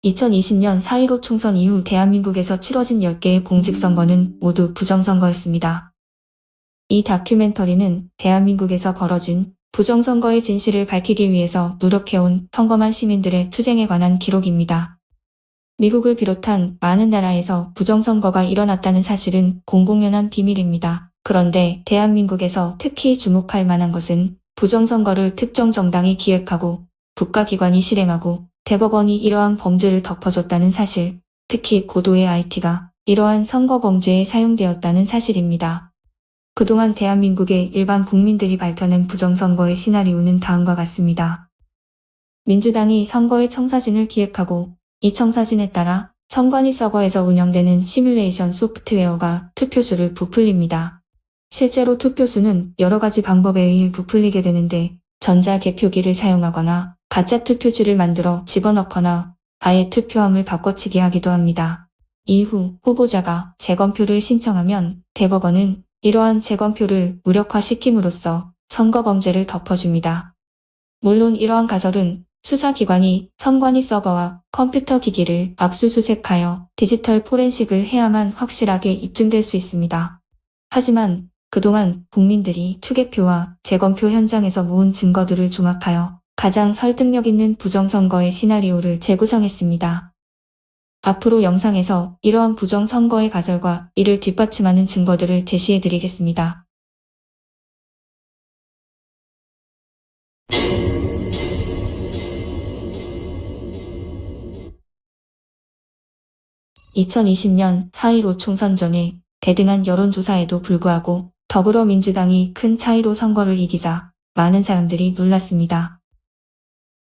2020년 4.15 총선 이후 대한민국에서 치러진 10개의 공직선거는 모두 부정선거였습니다. 이 다큐멘터리는 대한민국에서 벌어진 부정선거의 진실을 밝히기 위해서 노력해온 평범한 시민들의 투쟁에 관한 기록입니다. 미국을 비롯한 많은 나라에서 부정선거가 일어났다는 사실은 공공연한 비밀입니다. 그런데 대한민국에서 특히 주목할 만한 것은 부정선거를 특정 정당이 기획하고 국가기관이 실행하고 대법원이 이러한 범죄를 덮어줬다는 사실, 특히 고도의 IT가 이러한 선거 범죄에 사용되었다는 사실입니다. 그동안 대한민국의 일반 국민들이 밝혀낸 부정선거의 시나리오는 다음과 같습니다. 민주당이 선거의 청사진을 기획하고 이 청사진에 따라 선관위 서버에서 운영되는 시뮬레이션 소프트웨어가 투표수를 부풀립니다. 실제로 투표수는 여러 가지 방법에 의해 부풀리게 되는데 전자개표기를 사용하거나 가짜 투표지를 만들어 집어넣거나 아예 투표함을 바꿔치기 하기도 합니다. 이후 후보자가 재검표를 신청하면 대법원은 이러한 재검표를 무력화시킴으로써 선거범죄를 덮어줍니다. 물론 이러한 가설은 수사기관이 선관위 서버와 컴퓨터 기기를 압수수색하여 디지털 포렌식을 해야만 확실하게 입증될 수 있습니다. 하지만 그동안 국민들이 투개표와 재검표 현장에서 모은 증거들을 종합하여 가장 설득력 있는 부정선거의 시나리오를 재구성했습니다. 앞으로 영상에서 이러한 부정선거의 가설과 이를 뒷받침하는 증거들을 제시해드리겠습니다. (2020년) 4.15 총선 전에 대등한 여론조사에도 불구하고 더불어민주당이 큰 차이로 선거를 이기자 많은 사람들이 놀랐습니다.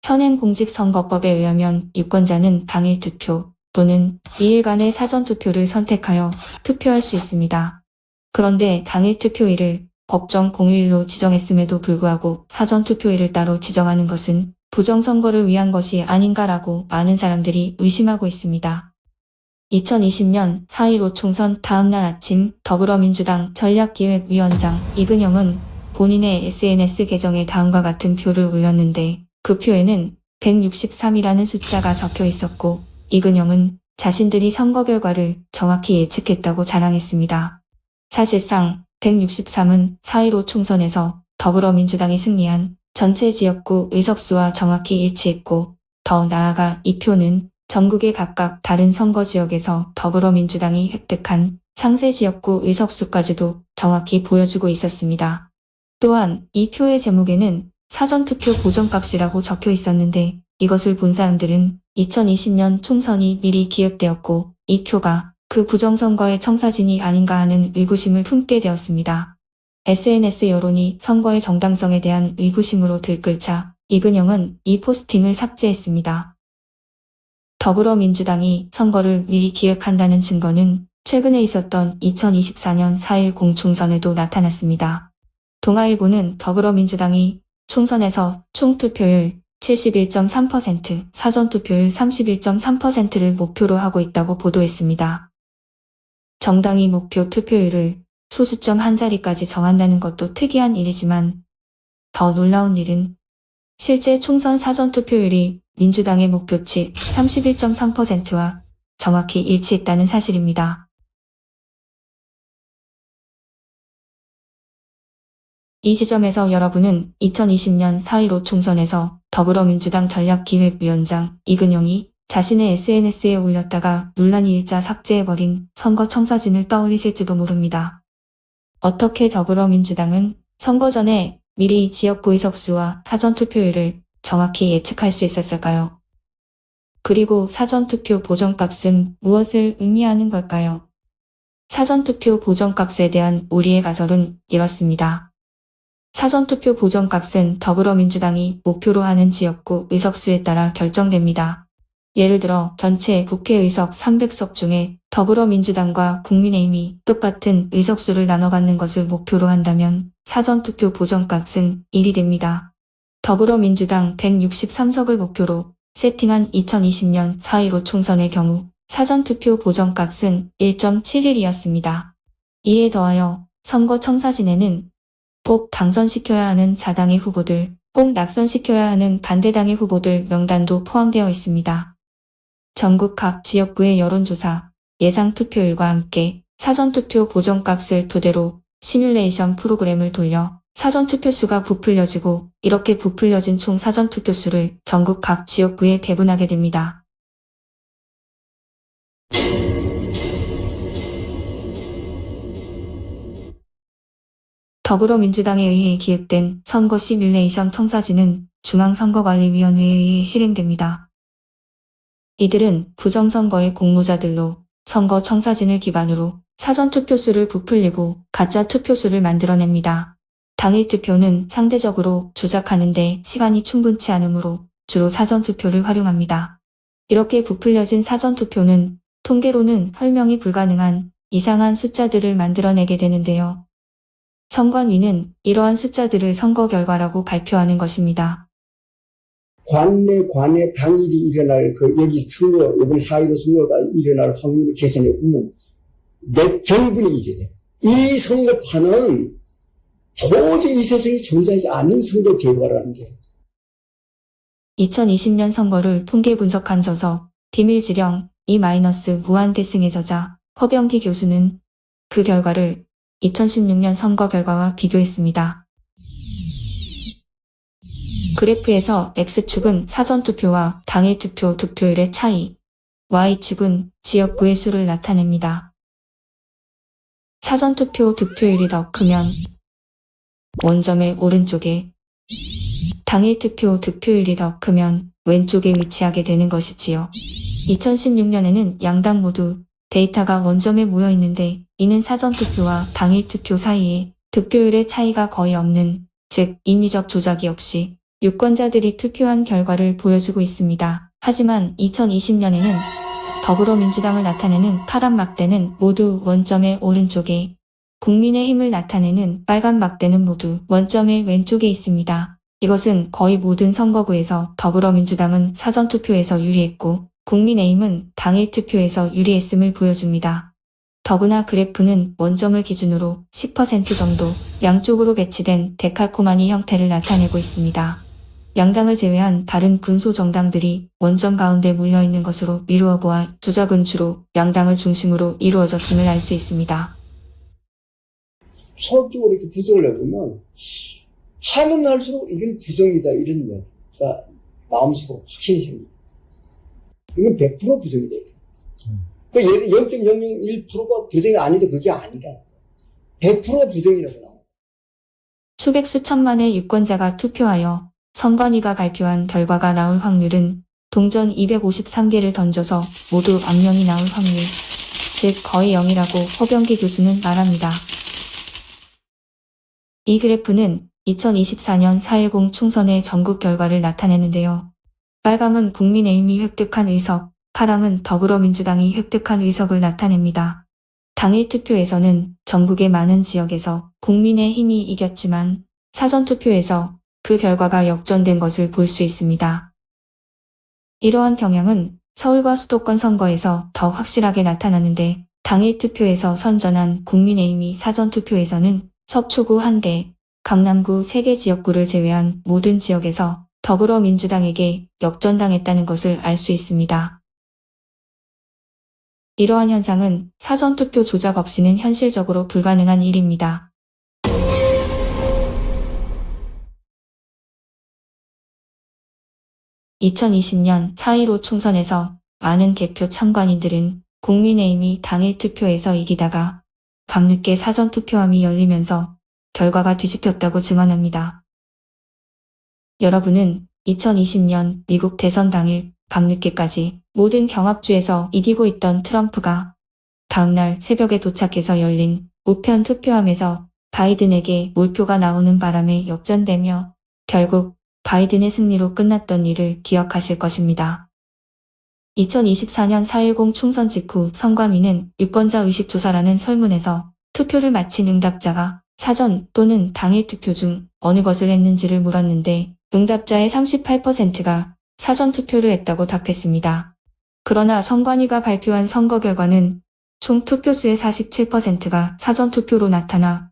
현행 공직선거법에 의하면 유권자는 당일 투표 또는 2일간의 사전투표를 선택하여 투표할 수 있습니다. 그런데 당일 투표일을 법정 공휴일로 지정했음에도 불구하고 사전투표일을 따로 지정하는 것은 부정선거를 위한 것이 아닌가라고 많은 사람들이 의심하고 있습니다. 2020년 4.15 총선 다음날 아침 더불어민주당 전략기획위원장 이근영은 본인의 SNS 계정에 다음과 같은 표를 올렸는데 그 표에는 163이라는 숫자가 적혀 있었고 이근영은 자신들이 선거 결과를 정확히 예측했다고 자랑했습니다. 사실상 163은 4.15 총선에서 더불어민주당이 승리한 전체 지역구 의석수와 정확히 일치했고 더 나아가 이 표는 전국의 각각 다른 선거 지역에서 더불어민주당이 획득한 상세 지역구 의석수까지도 정확히 보여주고 있었습니다. 또한 이 표의 제목에는 사전투표 보정값이라고 적혀 있었는데 이것을 본 사람들은 2020년 총선이 미리 기획되었고 이 표가 그 부정선거의 청사진이 아닌가 하는 의구심을 품게 되었습니다. SNS 여론이 선거의 정당성에 대한 의구심으로 들끓자 이근영은 이 포스팅을 삭제했습니다. 더불어민주당이 선거를 미리 기획한다는 증거는 최근에 있었던 2024년 4.10 총선에도 나타났습니다. 동아일보는 더불어민주당이 총선에서 총투표율 71.3%, 사전투표율 31.3%를 목표로 하고 있다고 보도했습니다. 정당이 목표 투표율을 소수점 한 자리까지 정한다는 것도 특이한 일이지만 더 놀라운 일은 실제 총선 사전투표율이 민주당의 목표치 31.3%와 정확히 일치했다는 사실입니다. 이 지점에서 여러분은 2020년 4.15 총선에서 더불어민주당 전략기획위원장 이근영이 자신의 SNS에 올렸다가 논란이 일자 삭제해버린 선거 청사진을 떠올리실지도 모릅니다. 어떻게 더불어민주당은 선거 전에 미리 지역구 의석수와 사전투표율을 정확히 예측할 수 있었을까요? 그리고 사전투표 보정값은 무엇을 의미하는 걸까요? 사전투표 보정값에 대한 우리의 가설은 이렇습니다. 사전투표 보정값은 더불어민주당이 목표로 하는 지역구 의석수에 따라 결정됩니다. 예를 들어 전체 국회의석 300석 중에 더불어민주당과 국민의힘이 똑같은 의석수를 나눠 갖는 것을 목표로 한다면 사전투표 보정값은 1이 됩니다. 더불어민주당 163석을 목표로 세팅한 2020년 4.15 총선의 경우 사전투표 보정값은 1.71이었습니다. 이에 더하여 선거 청사진에는 꼭 당선시켜야 하는 자당의 후보들, 꼭 낙선시켜야 하는 반대당의 후보들 명단도 포함되어 있습니다. 전국 각 지역구의 여론조사, 예상 투표율과 함께 사전투표 보정값을 토대로 시뮬레이션 프로그램을 돌려 사전투표수가 부풀려지고 이렇게 부풀려진 총 사전투표수를 전국 각 지역구에 배분하게 됩니다. 더불어민주당에 의해 기획된 선거 시뮬레이션 청사진은 중앙선거관리위원회에 의해 실행됩니다. 이들은 부정선거의 공모자들로 선거 청사진을 기반으로 사전투표수를 부풀리고 가짜 투표수를 만들어냅니다. 당일 투표는 상대적으로 조작하는데 시간이 충분치 않으므로 주로 사전투표를 활용합니다. 이렇게 부풀려진 사전투표는 통계로는 설명이 불가능한 이상한 숫자들을 만들어내게 되는데요. 선관위는 이러한 숫자들을 선거 결과라고 발표하는 것입니다. 관내 당일이 일어날 여기 선거, 이번 4.15 선거가 일어날 확률을 계산해 보면 몇 경분이 이래. 이 선거판은 도저히 이 세상에 존재하지 않는 선거 결과라는 게. 2020년 선거를 통계 분석한 저서 비밀지령 E- 무한대승의 저자 허병기 교수는 그 결과를 2016년 선거 결과와 비교했습니다. 그래프에서 X축은 사전투표와 당일투표 득표율의 차이, Y축은 지역구의 수를 나타냅니다. 사전투표 득표율이 더 크면 원점의 오른쪽에, 당일투표 득표율이 더 크면 왼쪽에 위치하게 되는 것이지요. 2016년에는 양당 모두 데이터가 원점에 모여 있는데 이는 사전투표와 당일투표 사이에 득표율의 차이가 거의 없는, 즉 인위적 조작이 없이 유권자들이 투표한 결과를 보여주고 있습니다. 하지만 2020년에는 더불어민주당을 나타내는 파란 막대는 모두 원점의 오른쪽에, 국민의힘을 나타내는 빨간 막대는 모두 원점의 왼쪽에 있습니다. 이것은 거의 모든 선거구에서 더불어민주당은 사전투표에서 유리했고 국민의힘은 당일투표에서 유리했음을 보여줍니다. 더구나 그래프는 원점을 기준으로 10% 정도 양쪽으로 배치된 데칼코마니 형태를 나타내고 있습니다. 양당을 제외한 다른 군소 정당들이 원점 가운데 몰려있는 것으로 미루어 보아 조작은 주로 양당을 중심으로 이루어졌음을 알 수 있습니다. 수학적으로 이렇게 부정을 해보면 하면 할수록 이건 부정이다 이런 얘기가 마음속으로 확신이 생깁니다. 이건 100% 부정이다. 예를 0.001%가 부정이 아닌데 그게 아니라 100% 부정이라고 나와요. 수백 수천만의 유권자가 투표하여 선관위가 발표한 결과가 나올 확률은 동전 253개를 던져서 모두 악명이 나올 확률, 즉 거의 0이라고 허병기 교수는 말합니다. 이 그래프는 2024년 4.10 총선의 전국 결과를 나타내는데요. 빨강은 국민의힘이 획득한 의석, 파랑은 더불어민주당이 획득한 의석을 나타냅니다. 당일 투표에서는 전국의 많은 지역에서 국민의힘이 이겼지만 사전투표에서 그 결과가 역전된 것을 볼 수 있습니다. 이러한 경향은 서울과 수도권 선거에서 더 확실하게 나타나는데 당일 투표에서 선전한 국민의힘이 사전투표에서는 서초구 1개, 강남구 3개 지역구를 제외한 모든 지역에서 더불어민주당에게 역전당했다는 것을 알 수 있습니다. 이러한 현상은 사전투표 조작 없이는 현실적으로 불가능한 일입니다. (2020년) 4.15 총선에서 많은 개표 참관인들은 국민의힘이 당일 투표에서 이기다가 밤늦게 사전투표함이 열리면서 결과가 뒤집혔다고 증언합니다. 여러분은 2020년 미국 대선 당일 밤늦게까지 모든 경합주에서 이기고 있던 트럼프가 다음날 새벽에 도착해서 열린 우편 투표함에서 바이든에게 몰표가 나오는 바람에 역전되며 결국 바이든의 승리로 끝났던 일을 기억하실 것입니다. 2024년 4.10 총선 직후 선관위는 유권자 의식조사라는 설문에서 투표를 마친 응답자가 사전 또는 당일 투표 중 어느 것을 했는지를 물었는데 응답자의 38%가 사전 투표를 했다고 답했습니다. 그러나 선관위가 발표한 선거 결과는 총 투표수의 47%가 사전 투표로 나타나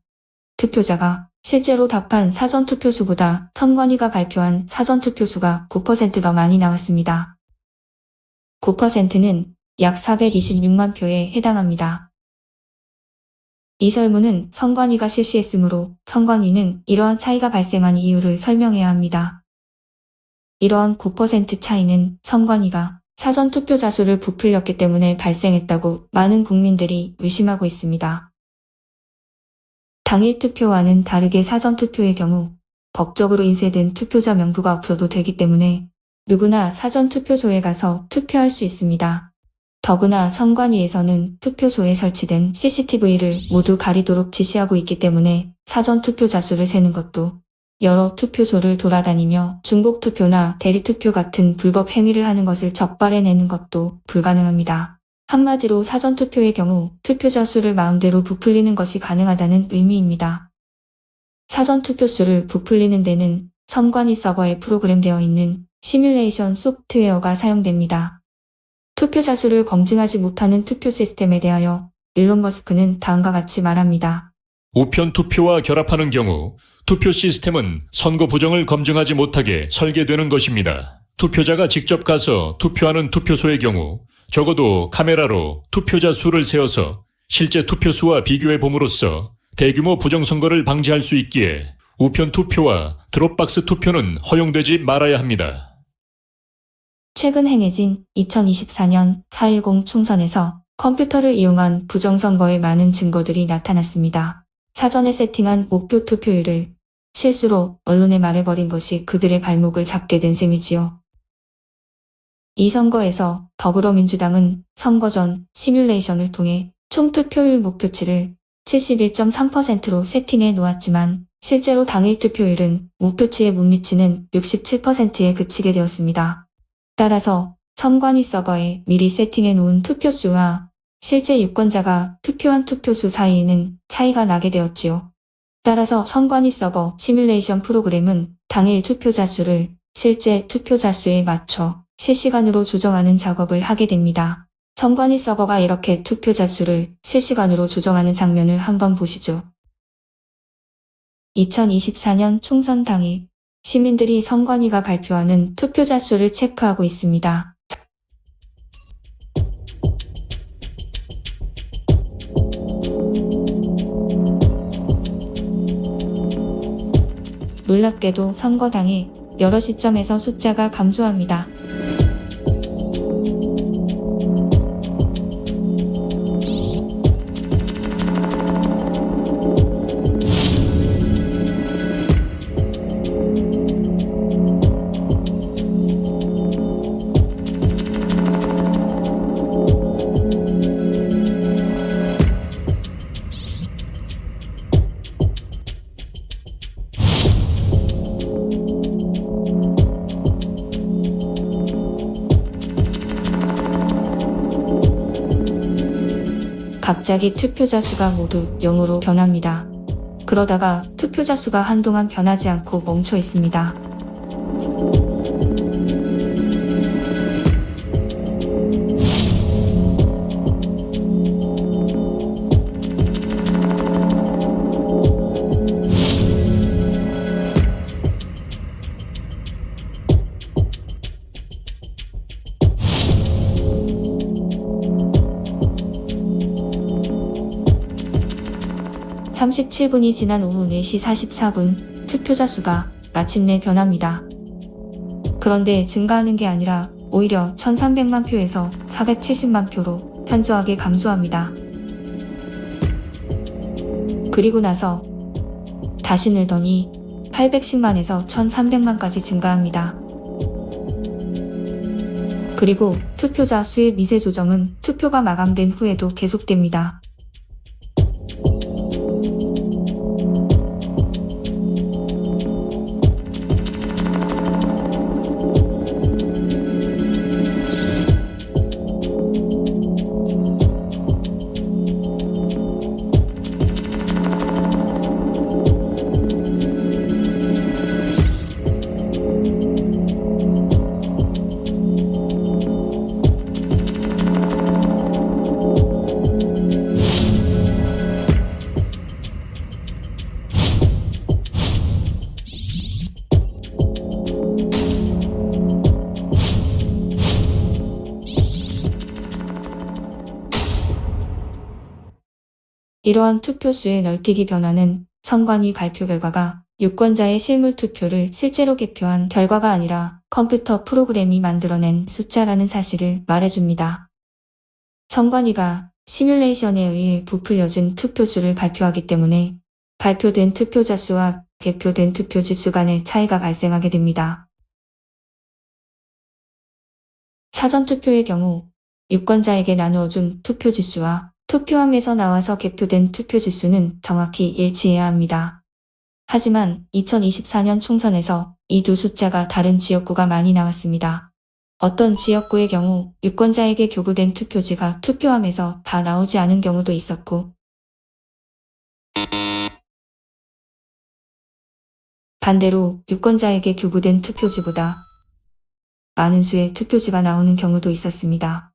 투표자가 실제로 답한 사전 투표수보다 선관위가 발표한 사전 투표수가 9% 더 많이 나왔습니다. 9%는 약 426만 표에 해당합니다. 이 설문은 선관위가 실시했으므로 선관위는 이러한 차이가 발생한 이유를 설명해야 합니다. 이러한 9% 차이는 선관위가 사전투표자 수를 부풀렸기 때문에 발생했다고 많은 국민들이 의심하고 있습니다. 당일 투표와는 다르게 사전투표의 경우 법적으로 인쇄된 투표자 명부가 없어도 되기 때문에 누구나 사전투표소에 가서 투표할 수 있습니다. 더구나 선관위에서는 투표소에 설치된 CCTV를 모두 가리도록 지시하고 있기 때문에 사전투표자 수를 세는 것도 여러 투표소를 돌아다니며 중복투표나 대리투표 같은 불법 행위를 하는 것을 적발해내는 것도 불가능합니다. 한마디로 사전투표의 경우 투표자 수를 마음대로 부풀리는 것이 가능하다는 의미입니다. 사전투표 수를 부풀리는 데는 선관위 서버에 프로그램되어 있는 시뮬레이션 소프트웨어가 사용됩니다. 투표자 수를 검증하지 못하는 투표 시스템에 대하여 일론 머스크는 다음과 같이 말합니다. 우편 투표와 결합하는 경우 투표 시스템은 선거 부정을 검증하지 못하게 설계되는 것입니다. 투표자가 직접 가서 투표하는 투표소의 경우 적어도 카메라로 투표자 수를 세어서 실제 투표수와 비교해 봄으로써 대규모 부정선거를 방지할 수 있기에 우편 투표와 드롭박스 투표는 허용되지 말아야 합니다. 최근 행해진 2024년 4.10 총선에서 컴퓨터를 이용한 부정선거의 많은 증거들이 나타났습니다. 사전에 세팅한 목표 투표율을 실수로 언론에 말해버린 것이 그들의 발목을 잡게 된 셈이지요. 이 선거에서 더불어민주당은 선거 전 시뮬레이션을 통해 총 투표율 목표치를 71.3%로 세팅해 놓았지만 실제로 당일 투표율은 목표치에 못 미치는 67%에 그치게 되었습니다. 따라서 선관위 서버에 미리 세팅해 놓은 투표수와 실제 유권자가 투표한 투표수 사이에는 차이가 나게 되었지요. 따라서 선관위 서버 시뮬레이션 프로그램은 당일 투표자 수를 실제 투표자 수에 맞춰 실시간으로 조정하는 작업을 하게 됩니다. 선관위 서버가 이렇게 투표자 수를 실시간으로 조정하는 장면을 한번 보시죠. 2024년 총선 당일 시민들이 선관위가 발표하는 투표자 수를 체크하고 있습니다. 놀랍게도 선거 당일 여러 시점에서 숫자가 감소합니다. 갑자기 투표자 수가 모두 0으로 변합니다. 그러다가 투표자 수가 한동안 변하지 않고 멈춰 있습니다. (37분이) 지난 오후 4시 44분 투표자 수가 마침내 변합니다. 그런데 증가하는 게 아니라 오히려 1300만 표에서 470만 표로 현저하게 감소합니다. 그리고 나서 다시 늘더니 810만에서 1300만까지 증가합니다. 그리고 투표자 수의 미세 조정은 투표가 마감된 후에도 계속됩니다. 이러한 투표수의 널뛰기 변화는 선관위 발표 결과가 유권자의 실물 투표를 실제로 개표한 결과가 아니라 컴퓨터 프로그램이 만들어낸 숫자라는 사실을 말해줍니다. 선관위가 시뮬레이션에 의해 부풀려진 투표수를 발표하기 때문에 발표된 투표자 수와 개표된 투표지 수 간의 차이가 발생하게 됩니다. 사전투표의 경우 유권자에게 나누어준 투표지수와 투표함에서 나와서 개표된 투표지수는 정확히 일치해야 합니다. 하지만 2024년 총선에서 이 두 숫자가 다른 지역구가 많이 나왔습니다. 어떤 지역구의 경우 유권자에게 교부된 투표지가 투표함에서 다 나오지 않은 경우도 있었고, 반대로 유권자에게 교부된 투표지보다 많은 수의 투표지가 나오는 경우도 있었습니다.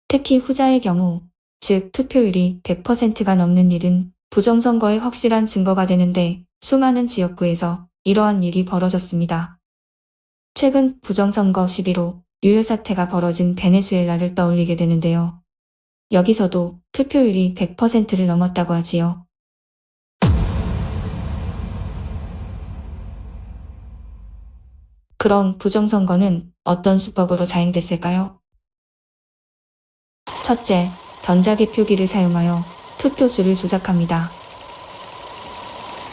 특히 후자의 경우, 즉 투표율이 100%가 넘는 일은 부정선거의 확실한 증거가 되는데 수많은 지역구에서 이러한 일이 벌어졌습니다. 최근 부정선거 11호 유효 사태가 벌어진 베네수엘라를 떠올리게 되는데요. 여기서도 투표율이 100%를 넘었다고 하지요. 그럼 부정선거는 어떤 수법으로 자행됐을까요? 첫째, 전자개표기를 사용하여 투표수를 조작합니다.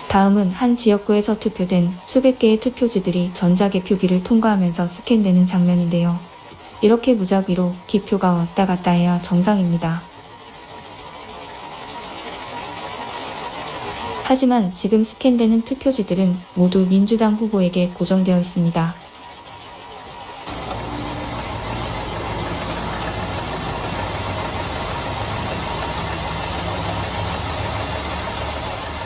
다음은 한 지역구에서 투표된 수백 개의 투표지들이 전자개표기를 통과하면서 스캔되는 장면인데요. 이렇게 무작위로 기표가 왔다 갔다 해야 정상입니다. 하지만 지금 스캔되는 투표지들은 모두 민주당 후보에게 고정되어 있습니다.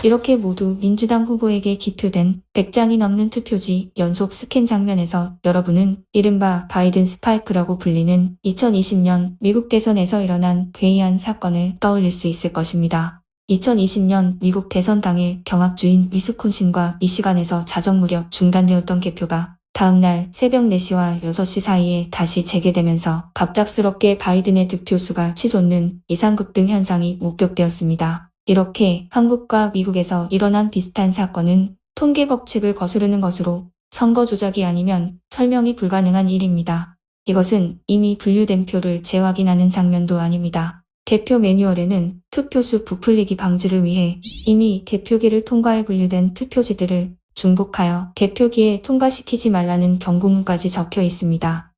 이렇게 모두 민주당 후보에게 기표된 100장이 넘는 투표지 연속 스캔 장면에서 여러분은 이른바 바이든 스파이크라고 불리는 2020년 미국 대선에서 일어난 괴이한 사건을 떠올릴 수 있을 것입니다. 2020년 미국 대선 당일 경합주인 위스콘신과 미시간에서 자정 무렵 중단되었던 개표가 다음날 새벽 4시와 6시 사이에 다시 재개되면서 갑작스럽게 바이든의 득표수가 치솟는 이상급등 현상이 목격되었습니다. 이렇게 한국과 미국에서 일어난 비슷한 사건은 통계 법칙을 거스르는 것으로 선거 조작이 아니면 설명이 불가능한 일입니다. 이것은 이미 분류된 표를 재확인하는 장면도 아닙니다. 개표 매뉴얼에는 투표수 부풀리기 방지를 위해 이미 개표기를 통과해 분류된 투표지들을 중복하여 개표기에 통과시키지 말라는 경고문까지 적혀 있습니다.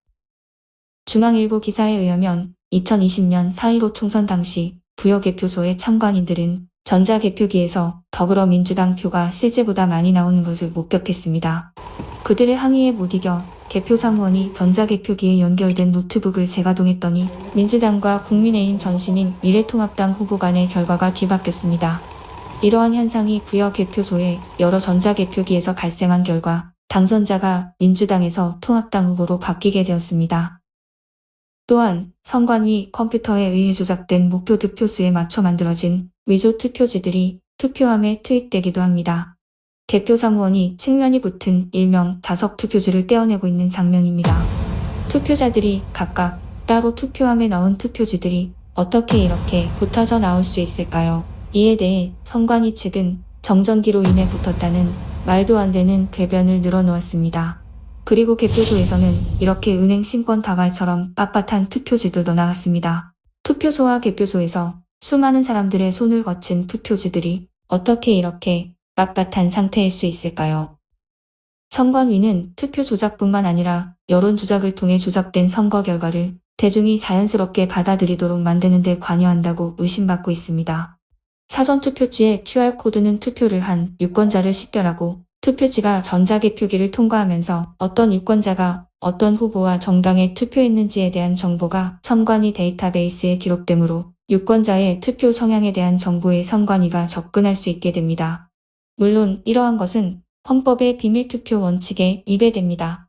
중앙일보 기사에 의하면 2020년 4.15 총선 당시 부여 개표소의 참관인들은 전자개표기에서 더불어민주당 표가 실제보다 많이 나오는 것을 목격했습니다. 그들의 항의에 못 이겨 개표사무원이 전자개표기에 연결된 노트북을 재가동했더니 민주당과 국민의힘 전신인 미래통합당 후보 간의 결과가 뒤바뀌었습니다. 이러한 현상이 부여 개표소의 여러 전자개표기에서 발생한 결과 당선자가 민주당에서 통합당 후보로 바뀌게 되었습니다. 또한 선관위 컴퓨터에 의해 조작된 목표 득표수에 맞춰 만들어진 위조 투표지들이 투표함에 투입되기도 합니다. 개표사무원이 측면이 붙은 일명 자석 투표지를 떼어내고 있는 장면입니다. 투표자들이 각각 따로 투표함에 넣은 투표지들이 어떻게 이렇게 붙어서 나올 수 있을까요? 이에 대해 선관위 측은 정전기로 인해 붙었다는 말도 안 되는 궤변을 늘어놓았습니다. 그리고 개표소에서는 이렇게 은행 신권 다발처럼 빳빳한 투표지들도 나왔습니다. 투표소와 개표소에서 수많은 사람들의 손을 거친 투표지들이 어떻게 이렇게 빳빳한 상태일 수 있을까요? 선관위는 투표 조작뿐만 아니라 여론 조작을 통해 조작된 선거 결과를 대중이 자연스럽게 받아들이도록 만드는 데 관여한다고 의심받고 있습니다. 사전투표지에 QR코드는 투표를 한 유권자를 식별하고 투표지가 전자개표기를 통과하면서 어떤 유권자가 어떤 후보와 정당에 투표했는지에 대한 정보가 선관위 데이터베이스에 기록되므로 유권자의 투표 성향에 대한 정보에 선관위가 접근할 수 있게 됩니다. 물론 이러한 것은 헌법의 비밀투표 원칙에 위배됩니다.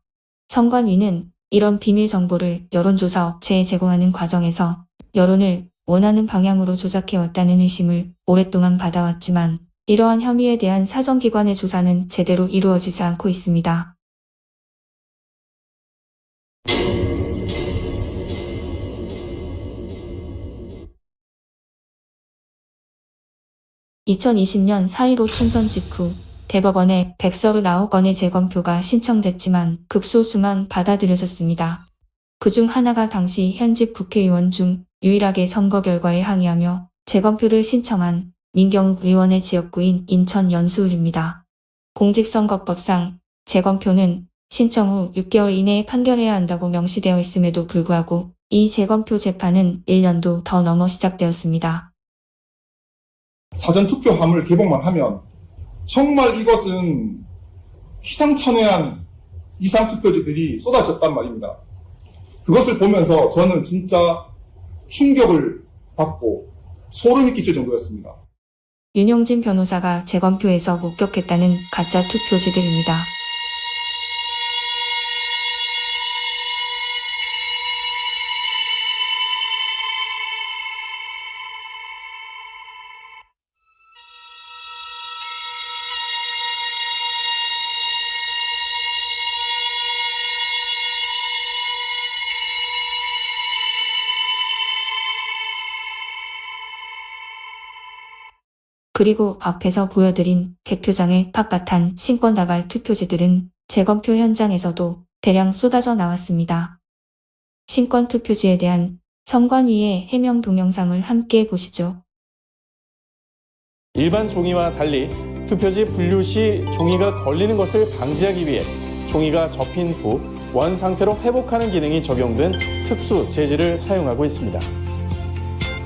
선관위는 이런 비밀 정보를 여론조사 업체에 제공하는 과정에서 여론을 원하는 방향으로 조작해왔다는 의심을 오랫동안 받아왔지만 이러한 혐의에 대한 사정기관의 조사는 제대로 이루어지지 않고 있습니다. 2020년 4.15 총선 직후 대법원에 139건의 재검표가 신청됐지만 극소수만 받아들여졌습니다. 그중 하나가 당시 현직 국회의원 중 유일하게 선거 결과에 항의하며 재검표를 신청한 민경욱 의원의 지역구인 인천 연수울입니다. 공직선거법상 재검표는 신청 후 6개월 이내에 판결해야 한다고 명시되어 있음에도 불구하고 이 재검표 재판은 1년도 더 넘어 시작되었습니다. 사전투표함을 개봉만 하면 정말 이것은 희상천외한 이상투표지들이 쏟아졌단 말입니다. 그것을 보면서 저는 진짜 충격을 받고 소름이 끼칠 정도였습니다. 윤용진 변호사가 재검표에서 목격했다는 가짜 투표지들입니다. 그리고 앞에서 보여드린 개표장의 빳빳한 신권다발 투표지들은 재검표 현장에서도 대량 쏟아져 나왔습니다. 신권 투표지에 대한 선관위의 해명 동영상을 함께 보시죠. 일반 종이와 달리 투표지 분류 시 종이가 걸리는 것을 방지하기 위해 종이가 접힌 후 원 상태로 회복하는 기능이 적용된 특수 재질을 사용하고 있습니다.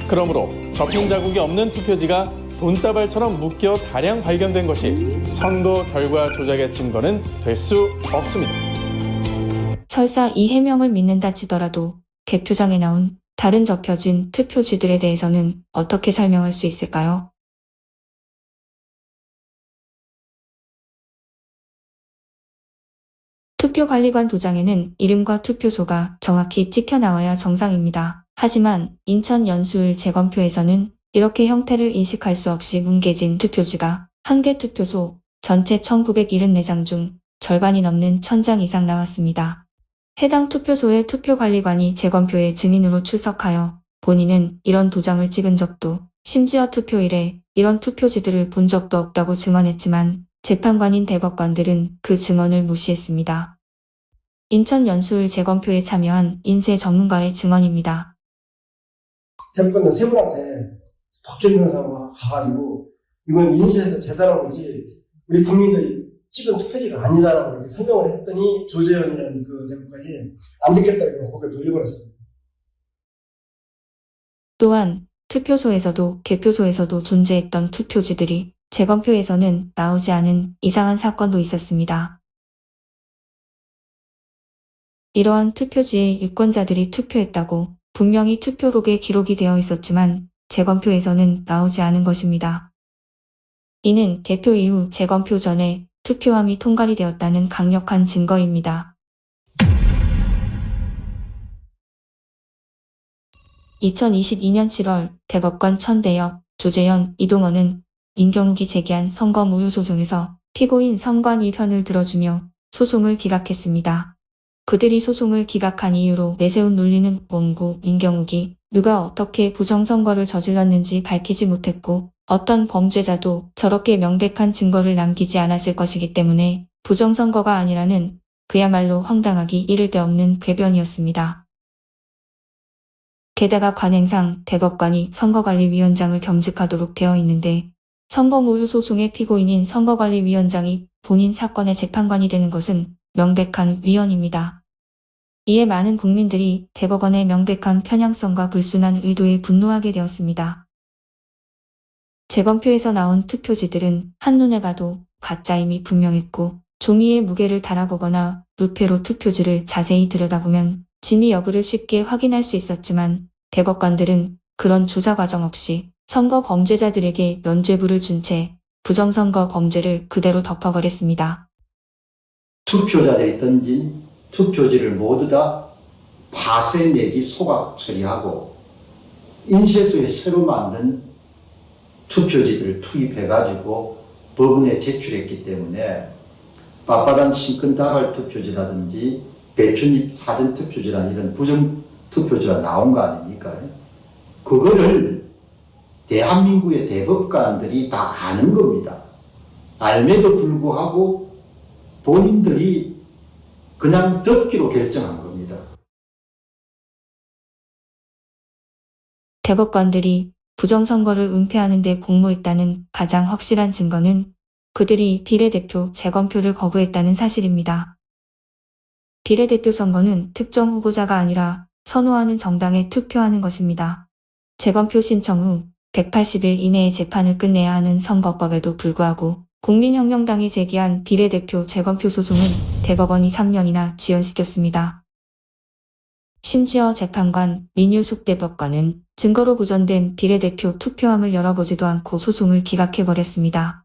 그러므로 접힌 자국이 없는 투표지가 돈다발처럼 묶여 다량 발견된 것이 선거 결과 조작의 증거는 될 수 없습니다. 설사 이 해명을 믿는다 치더라도 개표장에 나온 다른 접혀진 투표지들에 대해서는 어떻게 설명할 수 있을까요? 투표관리관 도장에는 이름과 투표소가 정확히 찍혀 나와야 정상입니다. 하지만 인천 연수울 재검표에서는 이렇게 형태를 인식할 수 없이 뭉개진 투표지가 한 개 투표소 전체 1974장 중 절반이 넘는 1000장 이상 나왔습니다. 해당 투표소의 투표관리관이 재검표의 증인으로 출석하여 본인은 이런 도장을 찍은 적도 심지어 투표일에 이런 투표지들을 본 적도 없다고 증언했지만 재판관인 대법관들은 그 증언을 무시했습니다. 인천 연수울 재검표에 참여한 인쇄 전문가의 증언입니다. 대법관은 세 분한테 박준 변호사가 가가지고 이건 인쇄해서 제대로 오지 우리 국민들이 찍은 투표지가 아니다라고 이렇게 설명을 했더니 조재현이라는 그 대법관이 안 듣겠다고 고개를 돌려버렸습니다. 또한 투표소에서도 개표소에서도 존재했던 투표지들이 재검표에서는 나오지 않은 이상한 사건도 있었습니다. 이러한 투표지에 유권자들이 투표했다고 분명히 투표록에 기록이 되어 있었지만 재검표에서는 나오지 않은 것입니다. 이는 개표 이후 재검표 전에 투표함이 통과이 되었다는 강력한 증거입니다. 2022년 7월 대법관 천대엽, 조재현, 이동원은 민경욱이 제기한 선거 무효 소송에서 피고인 선관위 편을 들어주며 소송을 기각했습니다. 그들이 소송을 기각한 이유로 내세운 논리는 원고 민경욱이 누가 어떻게 부정선거를 저질렀는지 밝히지 못했고 어떤 범죄자도 저렇게 명백한 증거를 남기지 않았을 것이기 때문에 부정선거가 아니라는 그야말로 황당하기 이를 데 없는 궤변이었습니다. 게다가 관행상 대법관이 선거관리위원장을 겸직하도록 되어 있는데 선거무효 소송의 피고인인 선거관리위원장이 본인 사건의 재판관이 되는 것은 명백한 위헌입니다. 이에 많은 국민들이 대법원의 명백한 편향성과 불순한 의도에 분노하게 되었습니다. 재검표에서 나온 투표지들은 한눈에 봐도 가짜임이 분명했고 종이에 무게를 달아보거나 루페로 투표지를 자세히 들여다보면 진위 여부를 쉽게 확인할 수 있었지만 대법관들은 그런 조사 과정 없이 선거 범죄자들에게 면죄부를 준 채 부정선거 범죄를 그대로 덮어버렸습니다. 투표자들이 던진 투표지를 모두 다 파쇄 내지 소각 처리하고 인쇄소에 새로 만든 투표지들을 투입해가지고 법원에 제출했기 때문에 빳빳한 신권다발 투표지라든지 배춧잎 사전투표지라는 이런 부정투표지가 나온 거 아닙니까? 그거를 대한민국의 대법관들이 다 아는 겁니다. 알매도 불구하고 본인들이 그냥 듣기로 결정한 겁니다. 대법관들이 부정선거를 은폐하는 데 공모했다는 가장 확실한 증거는 그들이 비례대표 재검표를 거부했다는 사실입니다. 비례대표 선거는 특정 후보자가 아니라 선호하는 정당에 투표하는 것입니다. 재검표 신청 후 180일 이내에 재판을 끝내야 하는 선거법에도 불구하고 국민혁명당이 제기한 비례대표 재검표 소송은 대법원이 3년이나 지연시켰습니다. 심지어 재판관 민유숙 대법관은 증거로 보존된 비례대표 투표함을 열어보지도 않고 소송을 기각해버렸습니다.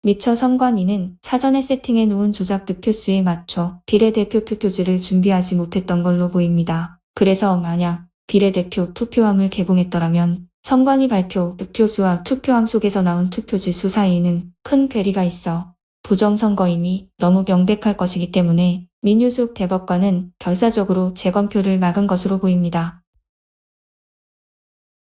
미처 선관위는 사전에 세팅해 놓은 조작 득표수에 맞춰 비례대표 투표지를 준비하지 못했던 걸로 보입니다. 그래서 만약 비례대표 투표함을 개봉했더라면 선관위 발표 득표수와 투표함 속에서 나온 투표지 수 사이에는 큰 괴리가 있어 부정선거임이 너무 명백할 것이기 때문에 민유숙 대법관은 결사적으로 재검표를 막은 것으로 보입니다.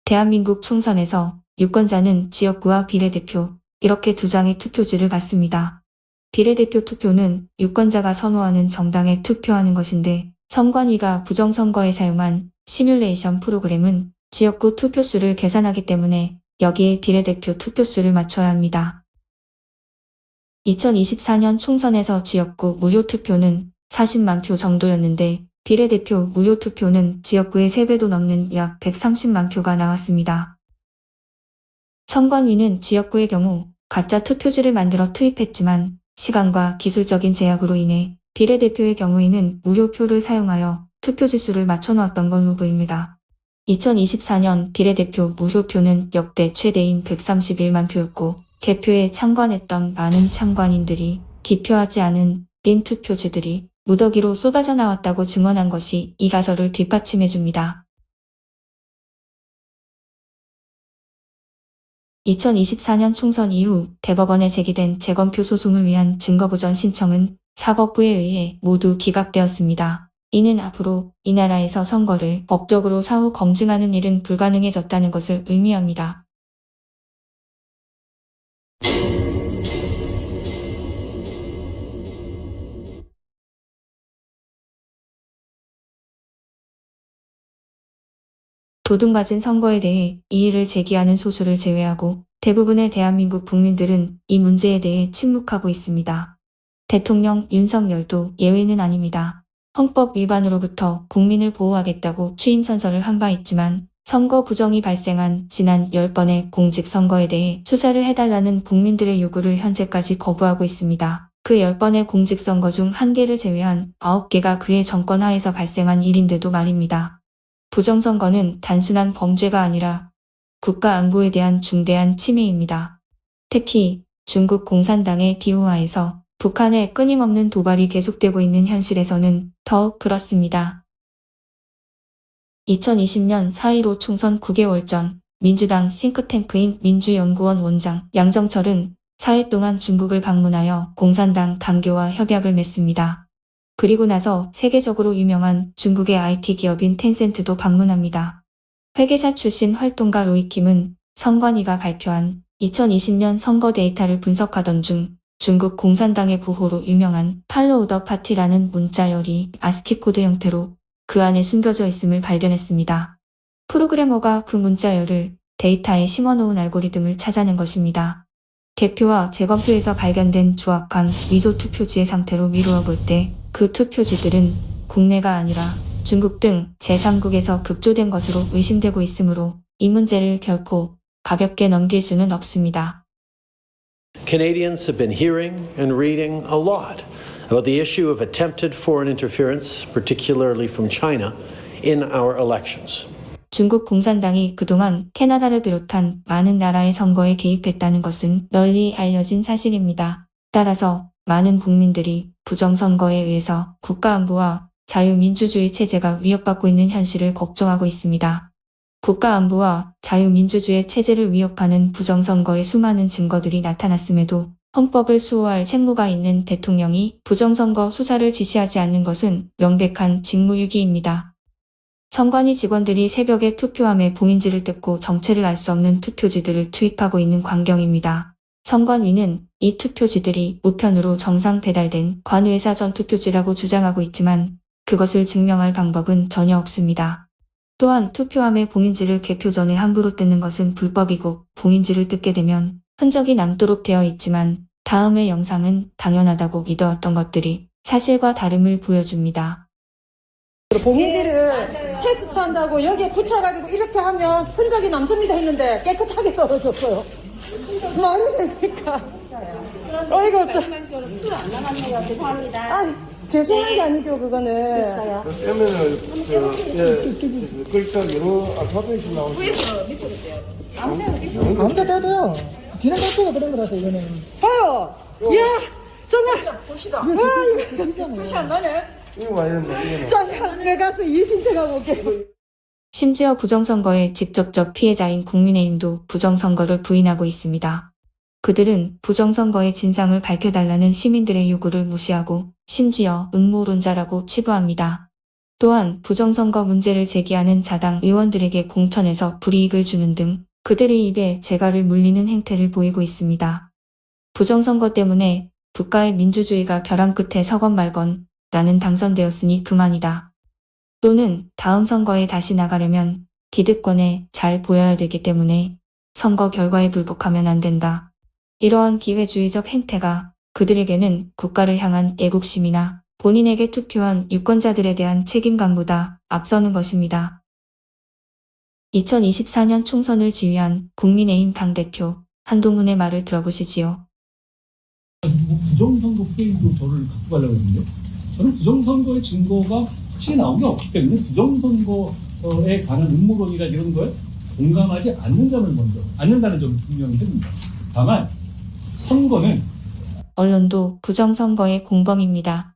대한민국 총선에서 유권자는 지역구와 비례대표 이렇게 두 장의 투표지를 받습니다. 비례대표 투표는 유권자가 선호하는 정당에 투표하는 것인데 선관위가 부정선거에 사용한 시뮬레이션 프로그램은 지역구 투표수를 계산하기 때문에 여기에 비례대표 투표수를 맞춰야 합니다. 2024년 총선에서 지역구 무효투표는 40만 표 정도였는데 비례대표 무효투표는 지역구의 3배도 넘는 약 130만 표가 나왔습니다. 선관위는 지역구의 경우 가짜 투표지를 만들어 투입했지만 시간과 기술적인 제약으로 인해 비례대표의 경우에는 무효표를 사용하여 투표지 수를 맞춰놓았던 걸로 보입니다. 2024년 비례대표 무효표는 역대 최대인 131만 표였고 개표에 참관했던 많은 참관인들이 기표하지 않은 빈 투표지들이 무더기로 쏟아져 나왔다고 증언한 것이 이 가설을 뒷받침해줍니다. 2024년 총선 이후 대법원에 제기된 재검표 소송을 위한 증거보전 신청은 사법부에 의해 모두 기각되었습니다. 이는 앞으로 이 나라에서 선거를 법적으로 사후 검증하는 일은 불가능해졌다는 것을 의미합니다. 도둑맞은 선거에 대해 이의를 제기하는 소수를 제외하고 대부분의 대한민국 국민들은 이 문제에 대해 침묵하고 있습니다. 대통령 윤석열도 예외는 아닙니다. 헌법 위반으로부터 국민을 보호하겠다고 취임 선서를 한 바 있지만 선거 부정이 발생한 지난 10번의 공직선거에 대해 수사를 해달라는 국민들의 요구를 현재까지 거부하고 있습니다. 그 10번의 공직선거 중 1개를 제외한 9개가 그의 정권 하에서 발생한 일인데도 말입니다. 부정선거는 단순한 범죄가 아니라 국가 안보에 대한 중대한 침해입니다. 특히 중국 공산당의 기호하에서 북한의 끊임없는 도발이 계속되고 있는 현실에서는 더욱 그렇습니다. 2020년 4.15 총선 9개월 전 민주당 싱크탱크인 민주연구원 원장 양정철은 4일 동안 중국을 방문하여 공산당 당교와 협약을 맺습니다. 그리고 나서 세계적으로 유명한 중국의 IT 기업인 텐센트도 방문합니다. 회계사 출신 활동가 로이킴은 선관위가 발표한 2020년 선거 데이터를 분석하던 중 중국 공산당의 구호로 유명한 팔로우 더 파티라는 문자열이 아스키 코드 형태로 그 안에 숨겨져 있음을 발견했습니다. 프로그래머가 그 문자열을 데이터에 심어놓은 알고리즘을 찾아낸 것입니다. 개표와 재검표에서 발견된 조악한 위조 투표지의 상태로 미루어 볼 때 그 투표지들은 국내가 아니라 중국 등 제3국에서 급조된 것으로 의심되고 있으므로 이 문제를 결코 가볍게 넘길 수는 없습니다. Canadians have been hearing and reading a lot about the issue of attempted foreign interference, particularly from China, in our elections. 중국 공산당이 그동안 캐나다를 비롯한 많은 나라의 선거에 개입했다는 것은 널리 알려진 사실입니다. 따라서 많은 국민들이 부정선거에 의해서 국가안보와 자유민주주의 체제가 위협받고 있는 현실을 걱정하고 있습니다. 국가안보와 자유민주주의 체제를 위협하는 부정선거의 수많은 증거들이 나타났음에도 헌법을 수호할 책무가 있는 대통령이 부정선거 수사를 지시하지 않는 것은 명백한 직무유기입니다. 선관위 직원들이 새벽에 투표함에 봉인지를 뜯고 정체를 알 수 없는 투표지들을 투입하고 있는 광경입니다. 선관위는 이 투표지들이 우편으로 정상 배달된 관외사 전 투표지라고 주장하고 있지만 그것을 증명할 방법은 전혀 없습니다. 또한 투표함에 봉인지를 개표 전에 함부로 뜯는 것은 불법이고 봉인지를 뜯게 되면 흔적이 남도록 되어 있지만 다음의 영상은 당연하다고 믿어왔던 것들이 사실과 다름을 보여줍니다. 봉인지를 테스트한다고 여기에 붙여가지고 이렇게 하면 흔적이 남습니다 했는데 깨끗하게 떨어졌어요. 말이 됩니까? 이거 술안 나갔네요. 죄송합니다. 아, 죄송한 게 아니죠 그거는. 글자 여러 알파벳이 나오죠. 아무데나 돼도요. 기능 자체가 그런 거라서 이거는. 봐요. 이야 정말. 봅시다. 와 이거 표시 안 나네. 이거 봐 이런 잠깐 내가 가서 이신청하고 올게. 심지어 부정선거의 직접적 피해자인 국민의힘도 부정선거를 부인하고 있습니다. 그들은 부정선거의 진상을 밝혀달라는 시민들의 요구를 무시하고 심지어 음모론자라고 치부합니다. 또한 부정선거 문제를 제기하는 자당 의원들에게 공천에서 불이익을 주는 등 그들의 입에 재갈을 물리는 행태를 보이고 있습니다. 부정선거 때문에 국가의 민주주의가 벼랑 끝에 서건 말건 나는 당선되었으니 그만이다. 또는 다음 선거에 다시 나가려면 기득권에 잘 보여야 되기 때문에 선거 결과에 불복하면 안 된다. 이러한 기회주의적 행태가 그들에게는 국가를 향한 애국심이나 본인에게 투표한 유권자들에 대한 책임감보다 앞서는 것입니다. 2024년 총선을 지휘한 국민의힘 당대표 한동훈의 말을 들어보시지요. 부정선거 프레임도 저를 갖고 가려고 했는데 저는 부정선거의 증거가 확실히 나온 게 없기 때문에 부정선거에 관한 음모론이나 이런 거에 공감하지 않는다는 점을 분명히 해줍니다. 다만 선거는 언론도 부정선거의 공범입니다.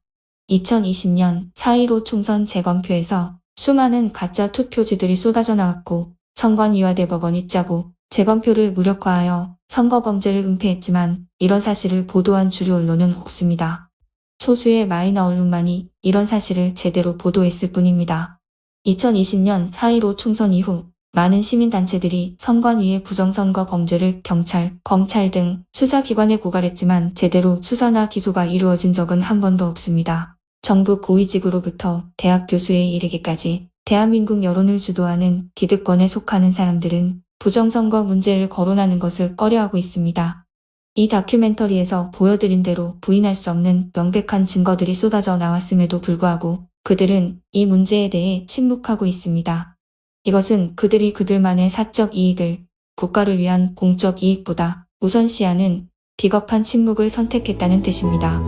2020년 4.15 총선 재검표에서 수많은 가짜 투표지들이 쏟아져 나왔고 선관위와 대법원이 짜고 재검표를 무력화하여 선거범죄를 은폐했지만 이런 사실을 보도한 주류 언론은 없습니다. 소수의 마이너 언론만이 이런 사실을 제대로 보도했을 뿐입니다. 2020년 4.15 총선 이후 많은 시민단체들이 선관위의 부정선거 범죄를 경찰, 검찰 등 수사기관에 고발했지만 제대로 수사나 기소가 이루어진 적은 한 번도 없습니다. 정부 고위직으로부터 대학 교수에 이르기까지 대한민국 여론을 주도하는 기득권에 속하는 사람들은 부정선거 문제를 거론하는 것을 꺼려하고 있습니다. 이 다큐멘터리에서 보여드린 대로 부인할 수 없는 명백한 증거들이 쏟아져 나왔음에도 불구하고 그들은 이 문제에 대해 침묵하고 있습니다. 이것은 그들이 그들만의 사적 이익을 국가를 위한 공적 이익보다 우선시하는 비겁한 침묵을 선택했다는 뜻입니다.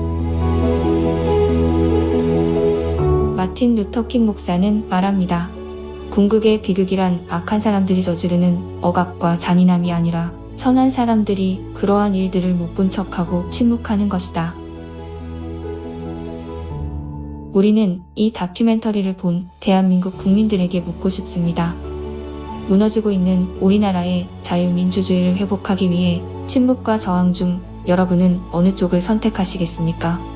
마틴 루터킹 목사는 말합니다. 궁극의 비극이란 악한 사람들이 저지르는 억압과 잔인함이 아니라 선한 사람들이 그러한 일들을 못 본 척하고 침묵하는 것이다. 우리는 이 다큐멘터리를 본 대한민국 국민들에게 묻고 싶습니다. 무너지고 있는 우리나라의 자유민주주의를 회복하기 위해 침묵과 저항 중 여러분은 어느 쪽을 선택하시겠습니까?